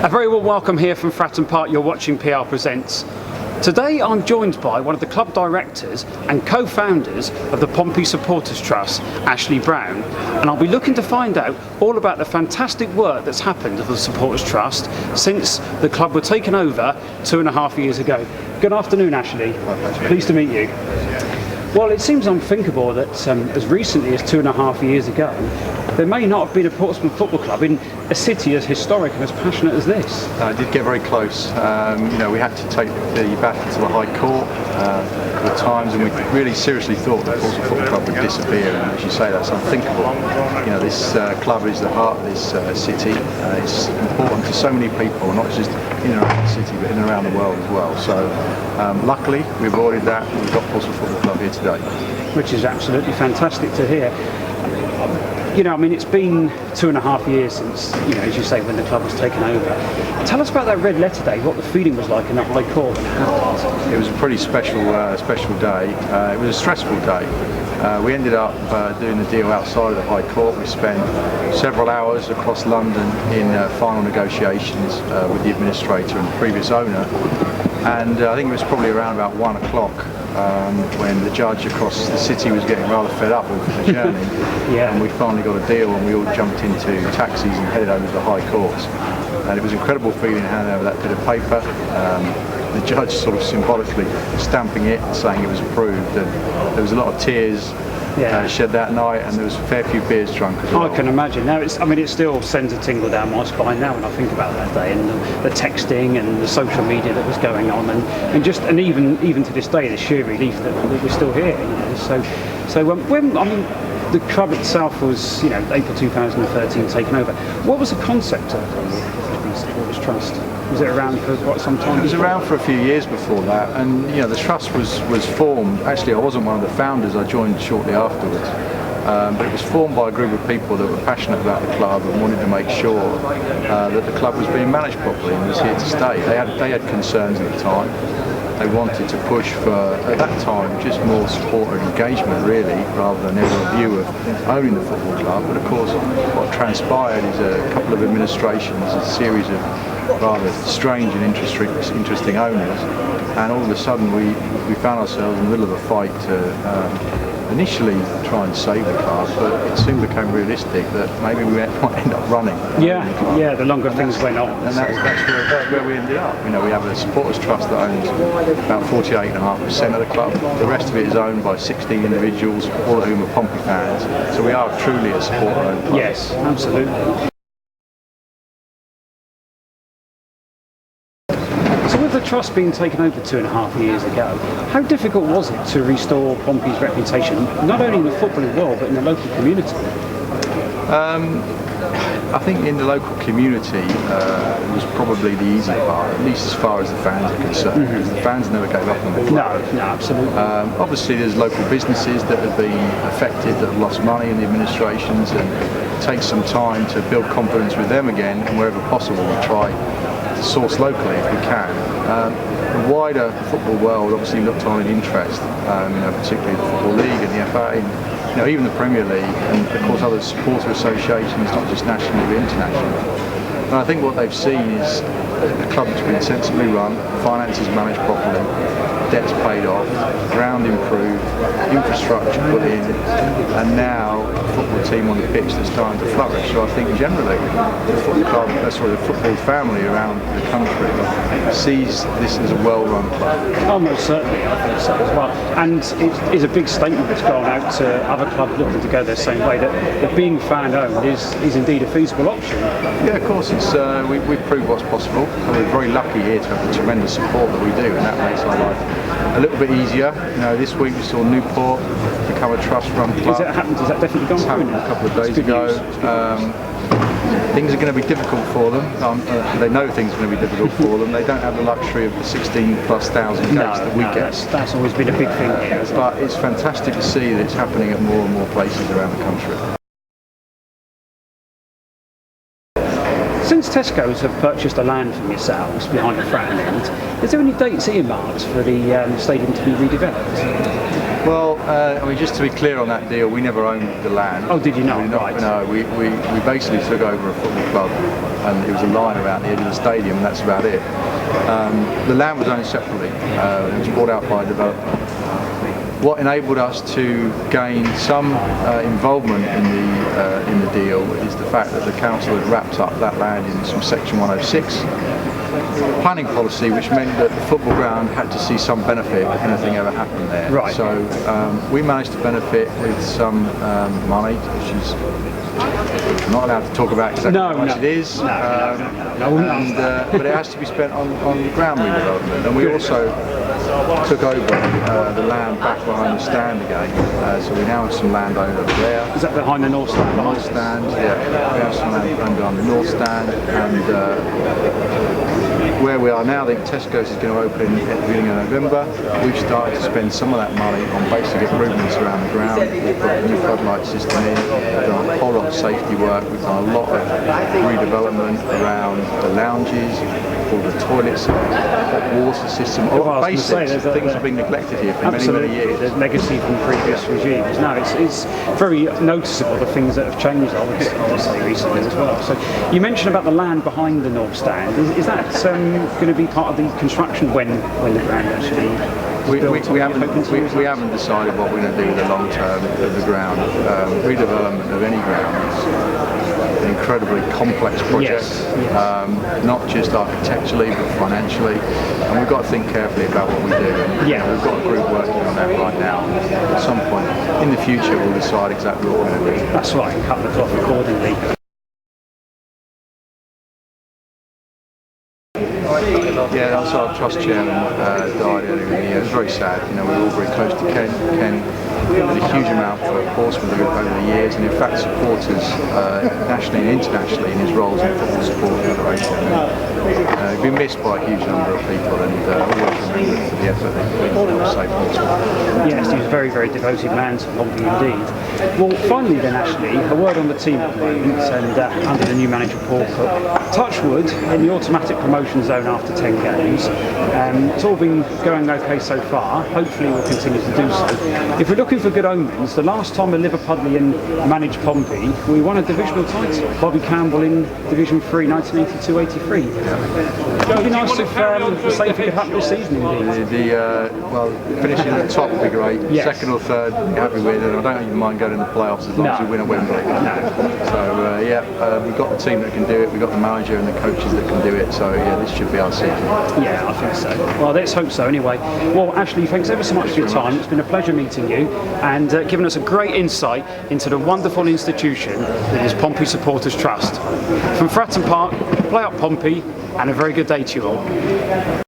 A very warm welcome here from Fratton Park. You're watching PR Presents. Today I'm joined by one of the club directors and co-founders of the Pompey Supporters Trust, Ashley Brown, and I'll be looking to find out all about the fantastic work that's happened at the Supporters Trust since the club were taken over 2.5 years ago. Good afternoon, Ashley. Pleased to meet you. Well, it seems unthinkable that as recently as 2.5 years ago, there may not have been a Portsmouth football club in a city as historic and as passionate as this. I did get very close. We had to take the battle to the High Court at times, and we really seriously thought that Portsmouth Football Club would disappear. And as you say, that's unthinkable. This club is the heart of this city. It's important to so many people, not just in and around the city, but in and around the world as well. So luckily, we avoided that, and we've got Portsmouth Football Club here today. Which is absolutely fantastic to hear. It's been 2.5 years since, as you say, when the club was taken over. Tell us about that red letter day, what the feeling was like in the High Court. It was a pretty special day. It was a stressful day. We ended up doing the deal outside of the High Court. We spent several hours across London in final negotiations with the administrator and the previous owner. And I think it was probably around about 1 o'clock when the judge across the city was getting rather fed up with the journey. And we finally got a deal, and we all jumped into taxis and headed over to the High Courts. And it was an incredible feeling handing over that bit of paper. The judge sort of symbolically stamping it and saying it was approved. And there was a lot of tears shed that night, and there was a fair few beers drunk as well. I can imagine. Now, it still sends a tingle down my spine now when I think about that day and the texting and the social media that was going on, and even to this day, the sheer relief that we're still here. When the club itself was, April 2013 taken over, what was the concept of the Supporters Trust? Was it around for quite some time? It was around for a few years before that, and the trust was formed. Actually, I wasn't one of the founders. I joined shortly afterwards, but it was formed by a group of people that were passionate about the club and wanted to make sure that the club was being managed properly and was here to stay. They had concerns at the time. They wanted to push for, at that time, just more support and engagement, really, rather than ever a view of owning the football club. But of course, what transpired is a couple of administrations, a series of rather strange and interesting owners, and all of a sudden we found ourselves in the middle of a fight to initially try and save the club, but it soon became realistic that maybe we might end up running. The longer things went on. And that's where we ended up. We have a supporters trust that owns about 48.5% of the club. The rest of it is owned by 16 individuals, all of whom are Pompey fans. So we are truly a supporter-owned club. Yes, absolutely. With the trust being taken over 2.5 years ago, how difficult was it to restore Pompey's reputation, not only in the footballing world, but in the local community? I think in the local community it was probably the easy part, at least as far as the fans are concerned. Because the fans never gave up on the club. No, absolutely. Obviously there's local businesses that have been affected, that have lost money in the administrations, and it takes some time to build confidence with them again, and wherever possible we try to source locally if we can. The wider football world obviously looked on in interest, particularly the Football League and the FA, even the Premier League, and of course other supporter associations, not just nationally but internationally. And I think what they've seen is a club that's been sensibly run, finances managed properly, debts paid off, ground improved, infrastructure put in, and now a football team on the pitch that's starting to flourish. So I think generally the football family around the country sees this as a well-run club. Oh, most certainly, I think so as well. And it is a big statement that's gone out to other clubs looking to go their same way, that being fan-owned is indeed a feasible option. Yeah, of course, we've proved what's possible. And we're very lucky here to have the tremendous support that we do, and that makes our life a little bit easier. This week we saw Newport become a trust-run club. Has that definitely gone through? It's happened a couple of days ago. Things are going to be difficult for them. They know things are going to be difficult for them. They don't have the luxury of the 16,000+ gates that we get. That's always been a big thing here. But it's fantastic to see that it's happening at more and more places around the country. Since Tesco's have purchased the land from yourselves behind the Fratton end, is there any dates earmarked for the stadium to be redeveloped? Well, I mean, just to be clear on that deal, we never owned the land. Oh, did you not? Right. No, we basically took over a football club, and it was a line around the edge of the stadium, and that's about it. The land was owned separately. It was bought out by a developer. What enabled us to gain some involvement in the deal is the fact that the council had wrapped up that land in some Section 106 planning policy, which meant that the football ground had to see some benefit if anything ever happened there. Right. So we managed to benefit with some money, which is I'm not allowed to talk about exactly how much it is, but it has to be spent on ground redevelopment. And we also took over the land back behind the stand again, so we now have some land owned over there. Is that behind the north stand? Behind the stand, yeah. We have some land owned on the north stand, and where we are now, I think Tesco's is going to open at the beginning of November. We've started to spend some of that money on basic improvements around the ground. We've put a new floodlight system in, we've done a whole lot of safety work, we've done a lot of redevelopment around the lounges, all the toilets, the water system, all the basics. Things have been neglected here for many, many years. There's legacy from previous regimes. No, it's very noticeable, the things that have changed, I would say, recently as well. So you mentioned about the land behind the north stand. Is that going to be part of the construction when the ground actually we haven't decided what we're going to do with the long term of the ground. Redevelopment of any ground is an incredibly complex project, not just architecturally but financially, and we've got to think carefully about what we do. And, we've got a group working on that right now. At some point in the future we'll decide exactly what we're going to do. That's right, cut the cloth accordingly. Yeah, that's our trust chairman died earlier in the year. It was very sad. You know, we were all very close to Ken. Ken did a huge amount for Portsmouth over the years, and in fact supporters nationally and internationally in his roles in Football Support Federation. He's been missed by a huge number of people, and always remembered for the effort that he put into help save Portsmouth. Yes, he was a very, very devoted man to Pompey indeed. Well, finally then, Ashley, a word on the team at the moment, and under the new manager Paul Cook. Touchwood in the automatic promotion zone after 10 games. It's all been going okay so far. Hopefully we'll continue to do so. If we're looking for good omens, the last time a Liverpudlian managed Pompey, we won a divisional title. Bobby Campbell in Division 3, 1982-83. It would be nice if the same thing could happen this season indeed. Well, finishing at the top would be great. Yes. Second or third, be happy with it. I don't even mind going in the playoffs as long as we win at Wembley. So we've got the team that can do it. We've got the manager and the coaches that can do it. So this should be our season. Yeah, I think so. Well, let's hope so anyway. Well, Ashley, thanks ever so much for your time. It's been a pleasure meeting you and giving us a great insight into the wonderful institution that is Pompey Supporters Trust. From Fratton Park, play up Pompey, and a very good day to you all.